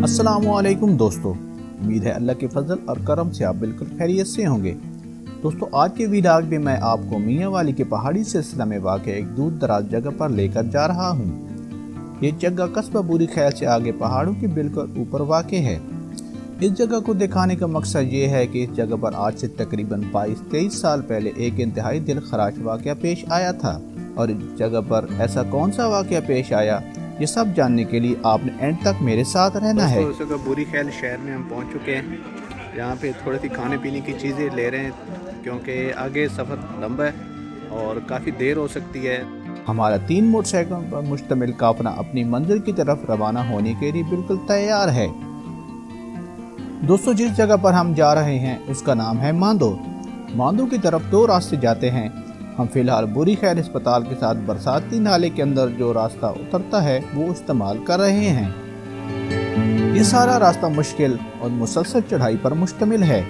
अस्सलाम वालेकुम दोस्तों, उम्मीद है अल्लाह के फजल और करम से आप बिल्कुल खैरियत से होंगे। दोस्तों, आज के वीडियो में मैं आपको मियाँ वाली के पहाड़ी सिलसिला में वाक़ एक दूर दराज जगह पर लेकर जा रहा हूँ। ये जगह कस्बा बुरी खैर से आगे पहाड़ों के बिल्कुल ऊपर वाक़ है। इस जगह को दिखाने का मकसद ये है कि इस जगह पर आज से तकरीबन 22-23 साल पहले एक इंतहाई दिल खराश वाक़या पेश आया था। और इस जगह पर ऐसा कौन सा वाक़या पेश आया, ये सब जानने के लिए आपने एंड तक मेरे साथ रहना है। इस जगह बुरी खैल शहर में हम पहुंच चुके हैं। यहाँ पे थोड़ी सी खाने पीने की चीज़ें ले रहे हैं क्योंकि आगे सफ़र लंबा है और काफ़ी देर हो सकती है। हमारा 3 मोटरसाइकिलों पर मुश्तमिल काफिला अपनी मंजिल की तरफ रवाना होने के लिए बिल्कुल तैयार है। दोस्तों, जिस जगह पर हम जा रहे हैं उसका नाम है मांदो। मांदो की तरफ 2 रास्ते जाते हैं। हम फिलहाल बुरी खैर अस्पताल के साथ बरसाती नाले के अंदर जो रास्ता उतरता है वो इस्तेमाल कर रहे हैं। ये सारा रास्ता मुश्किल और मुसलसल चढ़ाई पर मुश्तमिल है।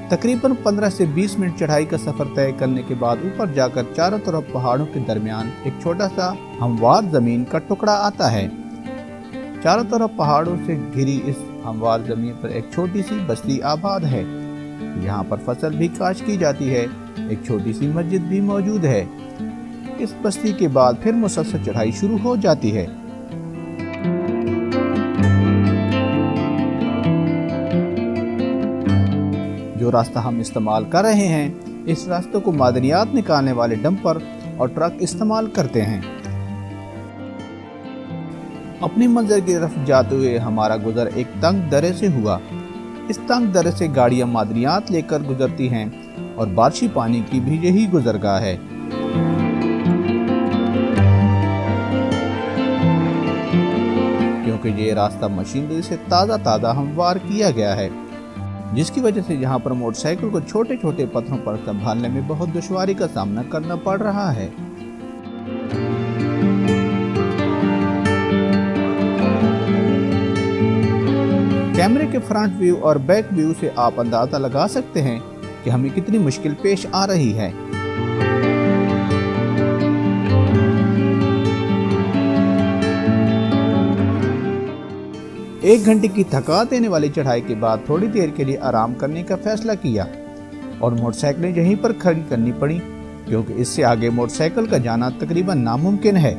तकरीबन 15 से 20 मिनट चढ़ाई का सफर तय करने के बाद ऊपर जाकर चारों तरफ पहाड़ों के दरमियान एक छोटा सा हमवार जमीन का टुकड़ा आता है। चारों तरफ पहाड़ों से घिरी इस हमवार जमीन पर एक छोटी सी बस्ती आबाद है। यहाँ पर फसल भी काश्त की जाती है। एक छोटी सी मस्जिद भी मौजूद है। इस बस्ती के बाद फिर मुसलसल चढ़ाई शुरू हो जाती है। जो रास्ता हम इस्तेमाल कर रहे हैं, इस रास्ते को मादनियात निकालने वाले डंपर और ट्रक इस्तेमाल करते हैं। अपनी मंजिल की तरफ जाते हुए हमारा गुजर एक तंग दरे से हुआ। इस तंग दरे से गाड़ियां मादनियात लेकर गुजरती हैं और बारिशी पानी की भी यही गुजरगाह है। क्योंकि ये रास्ता मशीनरी से ताज़ा हमवार किया गया है, जिसकी वजह से यहाँ पर मोटरसाइकिल को छोटे छोटे पत्थरों पर संभालने में बहुत दुश्वारी का सामना करना पड़ रहा है। कैमरे के फ्रंट व्यू और बैक व्यू से आप अंदाजा लगा सकते हैं कि हमें कितनी मुश्किल पेश आ रही है। एक घंटे की थका देने वाली चढ़ाई के बाद थोड़ी देर के लिए आराम करने का फैसला किया और मोटरसाइकिलें यहीं पर खड़ी करनी पड़ी, क्योंकि इससे आगे मोटरसाइकिल का जाना तकरीबन नामुमकिन है।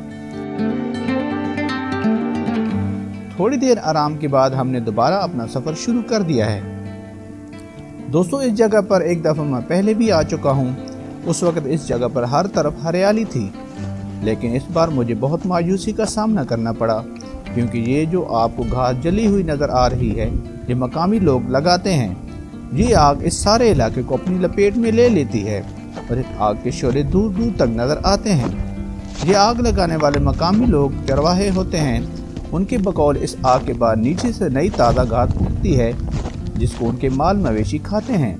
थोड़ी देर आराम के बाद हमने दोबारा अपना सफर शुरू कर दिया है। दोस्तों, इस जगह पर एक दफा मैं पहले भी आ चुका हूँ। उस वक्त इस जगह पर हर तरफ हरियाली थी, लेकिन इस बार मुझे बहुत मायूसी का सामना करना पड़ा, क्योंकि ये जो आपको घास जली हुई नजर आ रही है, ये मकामी लोग लगाते हैं। ये आग इस सारे इलाके को अपनी लपेट में ले लेती है और इस आग के शोले दूर दूर तक नजर आते हैं। ये आग लगाने वाले मकामी लोग चरवाहे होते हैं। उनके बकौल इस आग के बाद नीचे से नई ताज़ा घास उगती है, जिसको उनके माल मवेशी खाते हैं।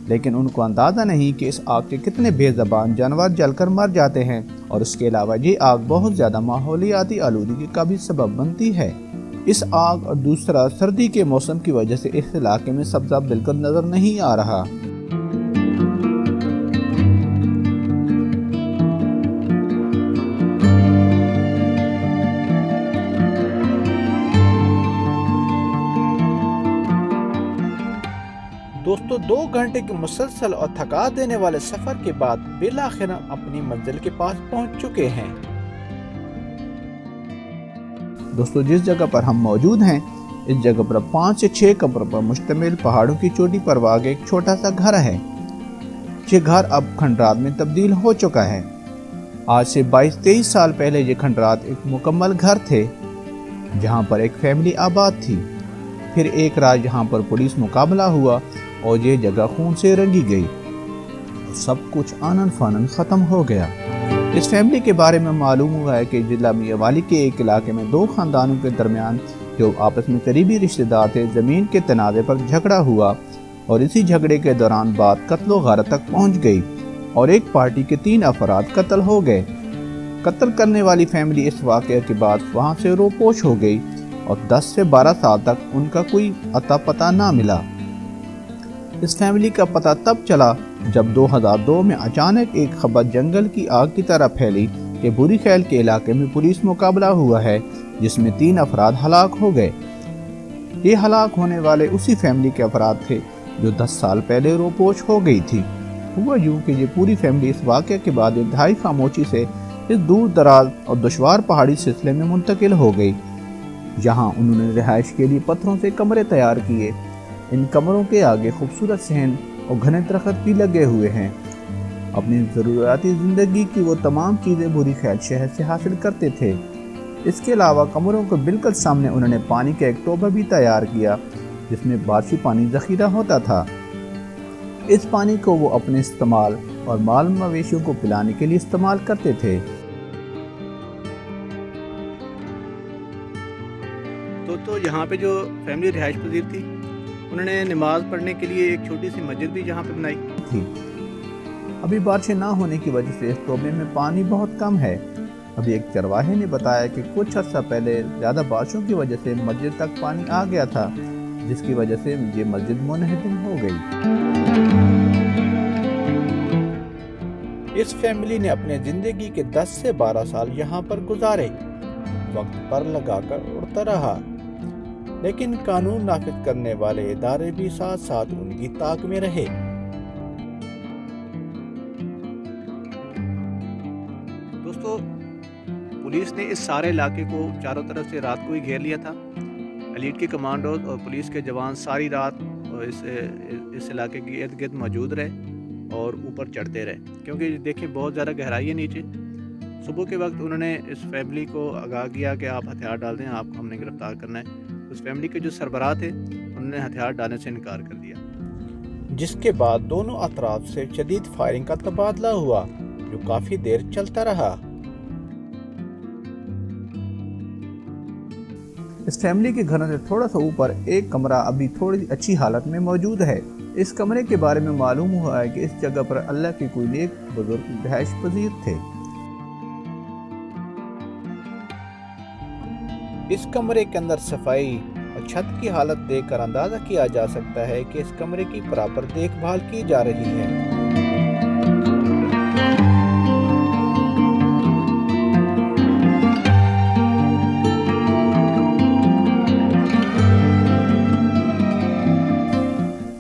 लेकिन उनको अंदाज़ा नहीं कि इस आग से कितने बेज़बान जानवर जलकर मर जाते हैं। और उसके अलावा ये आग बहुत ज़्यादा माहौलियाती आलूदगी का भी सबब बनती है। इस आग और दूसरा सर्दी के मौसम की वजह से इस इलाके में सब्ज़ा बिल्कुल नज़र नहीं आ रहा। दोस्तों, 2 घंटे के मुसलसल और थका देने वाले सफर के बाद बिलाखिर अपनी मंजिल के पास पहुंच चुके हैं। दोस्तों, जिस जगह पर हम मौजूद हैं, इस जगह पर 5 से 6 कमरों पर मुश्तमिल पहाड़ों की चोटी पर वाक़ एक छोटा सा घर है। ये घर अब खंडरात में तब्दील हो चुका है। आज से 22-23 साल पहले ये खंडरात एक मुकम्मल घर थे, जहाँ पर एक फैमिली आबाद थी। फिर एक रात यहाँ पर पुलिस मुकाबला हुआ और ये जगह खून से रंगी गई और सब कुछ आनन फानन ख़त्म हो गया। इस फैमिली के बारे में मालूम हुआ है कि जिला मियाँ वाली के एक इलाके में 2 ख़ानदानों के दरमियान, जो आपस में करीबी रिश्तेदार थे, ज़मीन के तनाज़े पर झगड़ा हुआ और इसी झगड़े के दौरान बात कत्ल गारत तक पहुँच गई और एक पार्टी के 3 अफराद कत्ल हो गए। कत्ल करने वाली फैमिली इस वाक़े के बाद वहाँ से रोपोश हो गई और 10 से 12 साल तक उनका कोई अता पता ना मिला। इस फैमिली का पता तब चला जब 2002 में अचानक एक खबर जंगल की आग की तरह फैली कि बुरीखैल के इलाके में पुलिस मुकाबला हुआ है जिसमें 3 अफराद हलाक हो गए। ये हलाक होने वाले उसी फैमिली के अफराद थे जो 10 साल पहले रोपोश हो गई थी। हुआ यूं कि ये पूरी फैमिली इस वाक़े के बाद इंतहाई खामोशी से इस दूर दराज और दुश्वार पहाड़ी सिलसिले में मुंतकिल हो गई। यहाँ उन्होंने रिहाइश के लिए पत्थरों से कमरे तैयार किए। इन कमरों के आगे खूबसूरत सहन और घने दरख्त भी लगे हुए हैं। अपनी ज़रूरियाती ज़िंदगी की वो तमाम चीज़ें बुरीखैल शहर से हासिल करते थे। इसके अलावा कमरों के बिल्कुल सामने उन्होंने पानी का एक टोबा भी तैयार किया जिसमें बारिशी पानी ज़ख़ीरा होता था। इस पानी को वो अपने इस्तेमाल और माल मवेशियों को पिलाने के लिए इस्तेमाल करते थे। तो यहाँ पे जो फैमिली रिहाइश पजीर थी उन्होंने नमाज पढ़ने के लिए एक छोटी सी मस्जिद भी यहाँ पे बनाई थी। अभी बारिशें ना होने की वजह से इस टोबे में पानी बहुत कम है। अभी एक चरवाहे ने बताया कि कुछ अर्सा पहले ज़्यादा बारिशों की वजह से मस्जिद तक पानी आ गया था जिसकी वजह से ये मस्जिद मुनहदम हो गई। इस फैमिली ने अपने ज़िंदगी के 10 से 12 साल यहाँ पर गुजारे। वक्त पर लगाकर उड़ता रहा लेकिन कानून नाफिज करने वाले इदारे भी साथ साथ उनकी ताक में रहे। दोस्तों, पुलिस ने इस सारे इलाके को चारों तरफ से रात को ही घेर लिया था। एलीट के कमांडोज और पुलिस के जवान सारी रात इस इलाके के इर्द गिर्द मौजूद रहे और ऊपर चढ़ते रहे क्योंकि देखिए बहुत ज़्यादा गहराई है नीचे। सुबह के वक्त उन्होंने इस फैमिली को आगाह किया कि आप हथियार डाल दें, आपको हमने गिरफ्तार करना है। उस फैमिली के जो सरबराह थे उन्होंने हथियार डालने से इनकार कर दिया, जिसके बाद दोनों अतराफ से शदीद फायरिंग का तबादला हुआ जो काफ़ी देर चलता रहा। इस फैमिली के घरों से थोड़ा सा ऊपर एक कमरा अभी थोड़ी अच्छी हालत में मौजूद है। इस कमरे के बारे में मालूम हुआ है कि इस जगह पर अल्लाह के कोई नेक बुजुर्ग रिहाइश पजीर थे। इस कमरे के अंदर सफाई और छत की हालत देखकर अंदाजा किया जा सकता है कि इस कमरे की प्रॉपर देखभाल की जा रही है।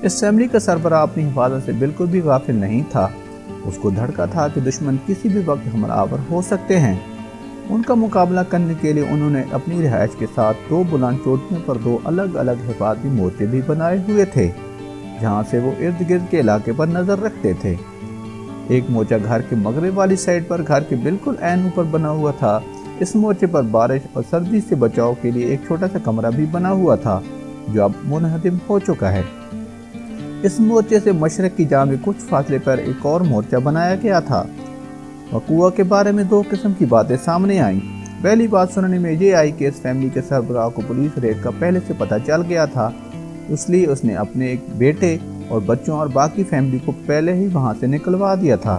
इस फैमिली का सरबराह अपनी हिफाजत से बिल्कुल भी गाफिल नहीं था। उसको धड़का था कि दुश्मन किसी भी वक्त हमलावर हो सकते हैं। उनका मुकाबला करने के लिए उन्होंने अपनी रिहाइश के साथ 2 बुलंद चोटियों पर 2 अलग अलग हिफाजती मोर्चे भी बनाए हुए थे जहां से वो इर्द गिर्द के इलाके पर नज़र रखते थे। एक मोर्चा घर के मगरब वाली साइड पर घर के बिल्कुल ऐन ऊपर बना हुआ था। इस मोर्चे पर बारिश और सर्दी से बचाव के लिए एक छोटा सा कमरा भी बना हुआ था जो अब मुनहदम हो चुका है। इस मोर्चे से मशरक की जानिब में कुछ फासले पर एक और मोर्चा बनाया गया था। वक़ूआ के बारे में 2 किस्म की बातें सामने आईं। पहली बात सुनने में ये आई कि इस फैमिली के सरबराह को पुलिस रेड का पहले से पता चल गया था, इसलिए उसने अपने एक बेटे और बच्चों और बाकी फैमिली को पहले ही वहां से निकलवा दिया था।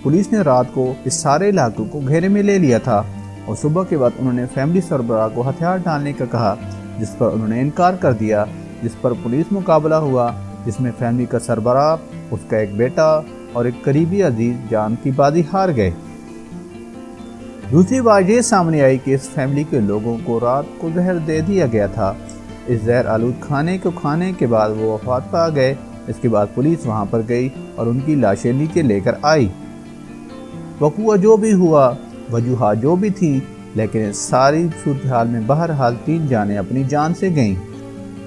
पुलिस ने रात को इस सारे इलाके को घेरे में ले लिया था और सुबह के बाद उन्होंने फैमिली सरबराह को हथियार डालने का कहा जिस पर उन्होंने इनकार कर दिया, जिस पर पुलिस मुकाबला हुआ जिसमें फैमिली का सरबराह, उसका एक बेटा और एक करीबी अजीज जान की बाजी हार गए। दूसरी बात ये सामने आई कि इस फैमिली के लोगों को रात को जहर दे दिया गया था। इस जहर आलूद खाने को खाने के बाद वो वफात पा गए। इसके बाद पुलिस वहां पर गई और उनकी लाशें नीचे लेकर आई। वक़ूआ जो भी हुआ, वजूहात जो भी थी, लेकिन इस सारी सूरत हाल में बहरहाल 3 जानें अपनी जान से गईं।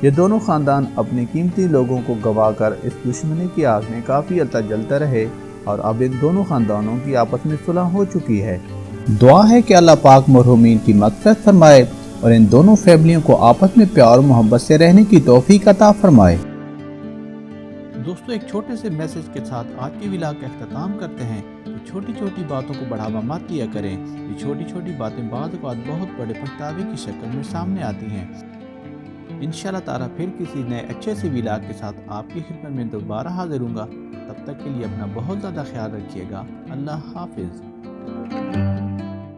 ये दोनों ख़ानदान अपने कीमती लोगों को गंवाकर इस दुश्मनी की आग में काफ़ी हद तक जलते रहे और अब इन दोनों ख़ानदानों की आपस में सुलह हो चुकी है। दुआ है कि अल्लाह पाक मरहूमीन की मग़फ़िरत फरमाए और इन दोनों फैमिलियों को आपस में प्यार और मोहब्बत से रहने की तौफ़ीक अता फरमाए। दोस्तों, एक छोटे से मैसेज के साथ आज के व्लॉग का इख्तिताम करते हैं। छोटी छोटी बातों को बढ़ावा मत दिया करें। ये छोटी छोटी बातें बाद बहुत बड़े पछतावे की शक्ल में सामने आती हैं। इंशाल्लाह ताला फिर किसी नए अच्छे से व्लॉग के साथ आपकी खिदमत में दोबारा हाजिर हूँगा। तब तक के लिए अपना बहुत ज़्यादा ख्याल रखिएगा। अल्लाह हाफिज़।